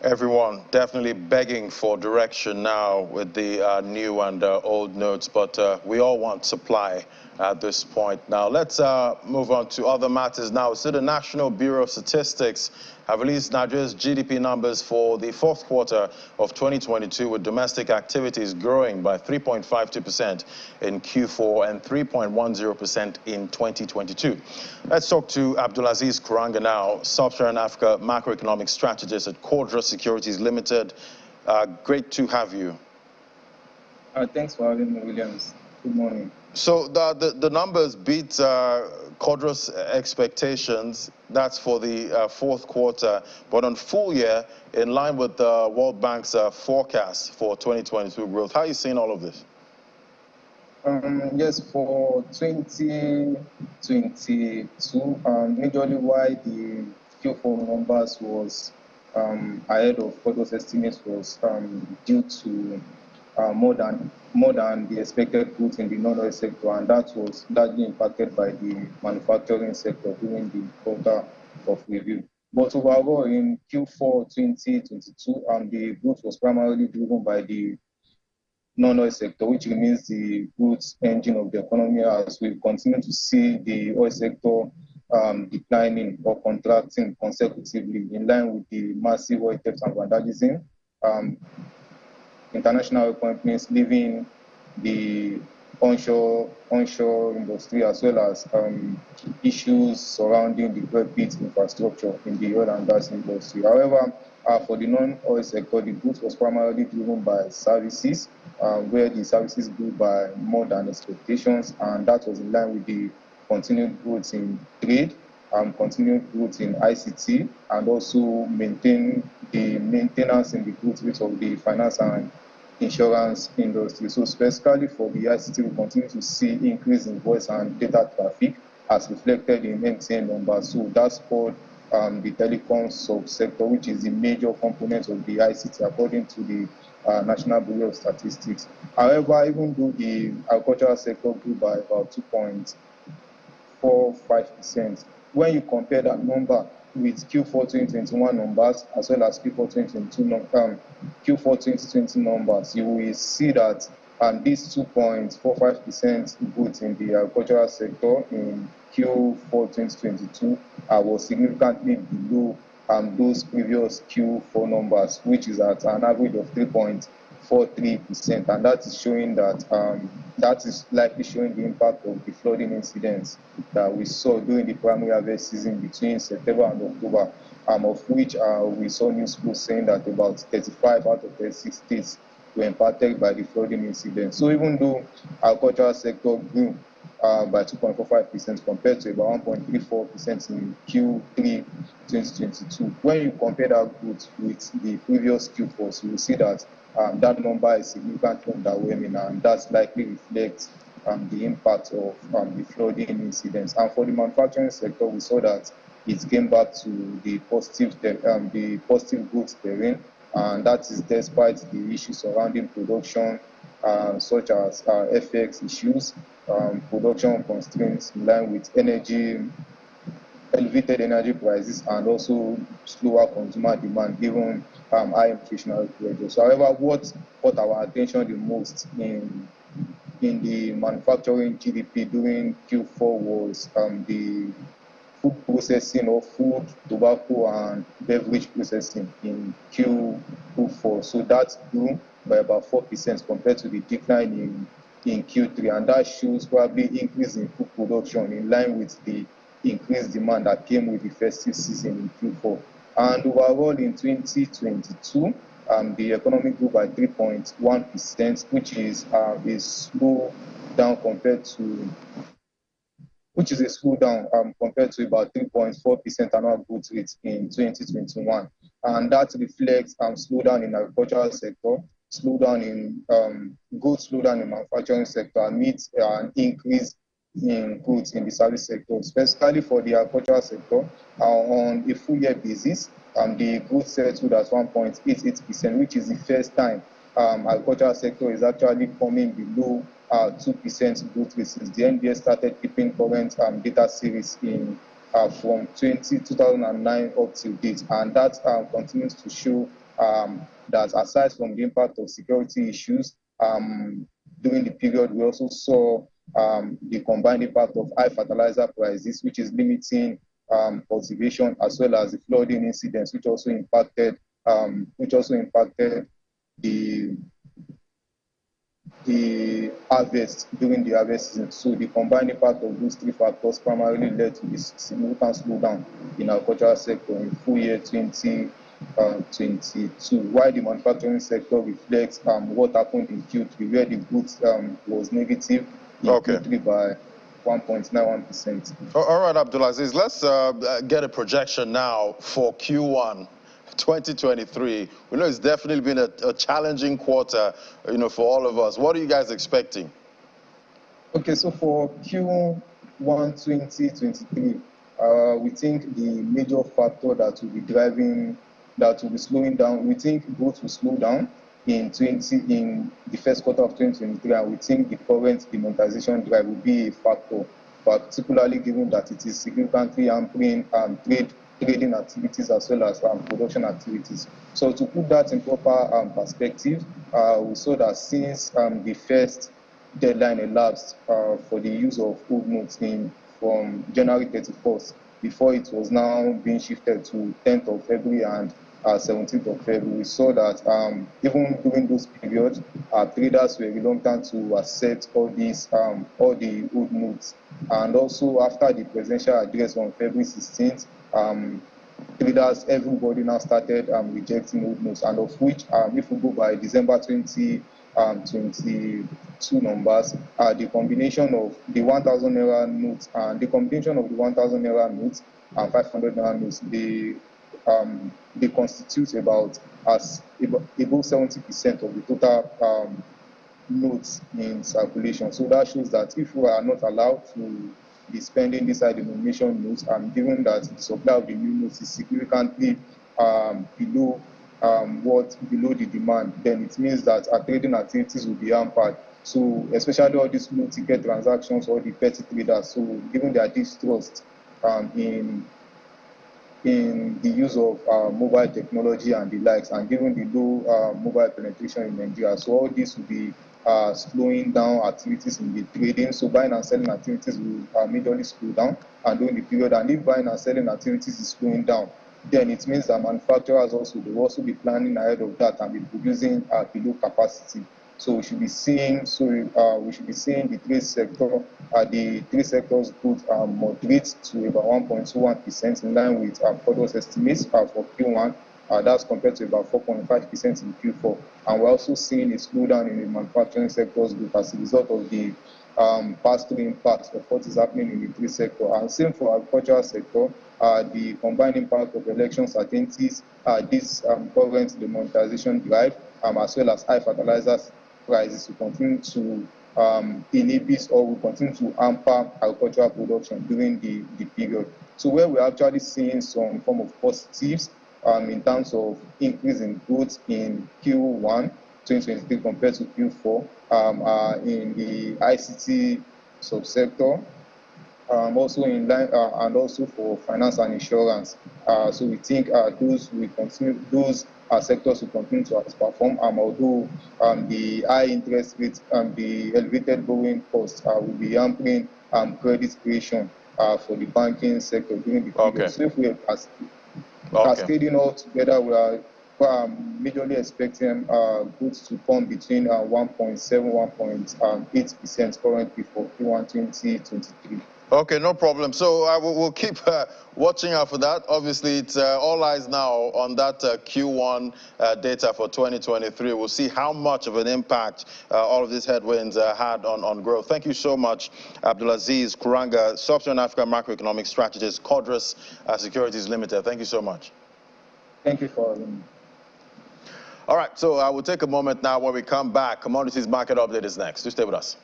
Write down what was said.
Everyone definitely begging for direction now with the new and old notes, but we all want supply at this point. Now, let's move on to other matters now. So the National Bureau of Statistics have released Nigeria's GDP numbers for the fourth quarter of 2022, with domestic activities growing by 3.52% in Q4 and 3.10% in 2022. Let's talk to Abdulaziz Kuranga now, Sub-Saharan Africa macroeconomic strategist at Quadra Securities Limited. Great to have you. Thanks for having me, Williams. Good morning. So the numbers beat Quadra's expectations. That's for the fourth quarter, but on full year, in line with the World Bank's forecast for 2022 growth. How are you seeing all of this? Yes, for 2022, majorly why the Q4 numbers was ahead of Quadra's estimates was due to more than the expected growth in the non-oil sector, and that was largely impacted by the manufacturing sector during the quarter of review. But overall, in Q4 2022, the growth was primarily driven by the non-oil sector, which remains the growth engine of the economy, as we continue to see the oil sector declining or contracting consecutively in line with the massive oil theft and vandalism. International companies leaving the onshore industry, as well as issues surrounding the decrepit infrastructure in the oil and gas industry. However, for the non-oil sector, the growth was primarily driven by services, where the services grew by more than expectations, and that was in line with the continued growth in trade, continued growth in ICT, and also maintain the maintenance in the growth rate of the finance and insurance industry. So specifically for the ICT, we continue to see increase in voice and data traffic as reflected in MTN numbers. So that's for the telecom subsector, which is the major component of the ICT according to the National Bureau of Statistics. However, even though the agricultural sector grew by about 2.45%, when you compare that number with Q4 2021 numbers as well as Q4 2020 numbers, you will see that this 2.45% growth in the agricultural sector in Q4 2022 was significantly below those previous Q4 numbers, which is at an average of 3.43%, and that is showing that that is likely showing the impact of the flooding incidents that we saw during the primary harvest season between September and October, of which we saw news flow saying that about 35 out of 36 states were impacted by the flooding incident. So even though agricultural sector grew by 2.45% compared to about 1.34% in Q3 2022, when you compare that growth with the previous Q4s, you will see that that number is significantly underwhelming, and that likely reflects the impact of the flooding incidents. And for the manufacturing sector, we saw that it came back to the positive growth terrain, and that is despite the issues surrounding production, such as FX issues, production constraints in line with elevated energy prices, and also slower consumer demand given high inflationary pressures. However, what caught our attention the most in the manufacturing GDP during Q4 was the food processing, or food, tobacco, and beverage processing in Q4. So that grew by about 4% compared to the decline in Q3, and that shows probably increase in food production in line with the increased demand that came with the festive season in Q4. And overall in 2022, the economy grew by 3.1%, which is a slowdown compared to about 3.4% annual growth rate in 2021, and that reflects slowdown in agricultural sector, slowdown in manufacturing sector, amidst an increase in growth in the service sector. Specifically for the agricultural sector, on a full year basis, the growth settled at 1.88%, which is the first time agricultural sector is actually coming below 2% growth rate since the NBS started keeping current data series from 2009 up to date, and that continues to show that aside from the impact of security issues, during the period, we also saw the combined impact of high fertilizer prices, which is limiting cultivation, as well as the flooding incidents, which also impacted the harvest during the harvest season. So the combined impact of those three factors primarily led to this significant slowdown in our agricultural sector in full year 2022, while the manufacturing sector reflects what happened in Q3, where the goods was negative in Q3 by 1.91%. All right, Abdulaziz, let's get a projection now for Q1 2023. We know it's definitely been a challenging quarter, for all of us. What are you guys expecting? Okay, so for Q1 2023, we think the major factor that will be slowing down, we think growth will slow down in the first quarter of 2023, and we think the current demonetization drive will be a factor, particularly given that it is significantly hampering trading activities as well as production activities. So to put that in proper perspective, we saw that since the first deadline elapsed for the use of old notes from January 31st, before it was now being shifted to 10th of February and 17th of February, we saw that even during those periods, traders were reluctant to accept all the old notes. And also after the presidential address on February 16th, traders, everybody now started rejecting old notes, and of which, if we go by December 2022 numbers, the combination of the 1,000 naira notes and the 500 naira notes, they constitute about 70% of the total notes in circulation. So that shows that if we are not allowed to be spending this high denomination notes, and given that the supply of the new notes is significantly below the demand, then it means that our trading activities will be hampered. So especially all these low ticket transactions, all the petty traders, so given their distrust in the use of mobile technology and the likes, and given the low mobile penetration in Nigeria, so all this will be slowing down activities in the trading. So buying and selling activities will majorly slow down, and during the period, and if buying and selling activities is slowing down, then it means that manufacturers will also be planning ahead of that and be producing below capacity. So we should be seeing the trade sector, the trade sector's growth moderate to about 1.21%, in line with Ford's estimates for Q1. That's compared to about 4.5% in Q4. And we're also seeing a slowdown in the manufacturing sector's growth as a result of the pass-through impacts of what is happening in the trade sector. And same for our agricultural sector, the combined impact of election uncertainties, this current demonetization drive, as well as high fertilizers prices will continue to inhibit or will continue to hamper agricultural production during the period. So where we're actually seeing some form of positives in terms of increase in growth in Q1 2023 compared to Q4 in the ICT subsector, also in line and also for finance and insurance. So we think those sectors will continue to outperform, although the high interest rates and the elevated borrowing costs will be hampering credit creation for the banking sector during the period. Okay. So if we are cascading all together, we are majorly expecting goods to come between 1.7–1.8% currently for Q1 2023. Okay, no problem. So we'll keep watching out for that. Obviously, it's all eyes now on that Q1 data for 2023. We'll see how much of an impact all of these headwinds had on growth. Thank you so much, Abdulaziz Kuranga, Sub-Saharan Africa macroeconomic strategist, Codrus Securities Limited. Thank you so much. Thank you for having me. All right, so I will take a moment now. When we come back, Commodities Market Update is next. Do stay with us.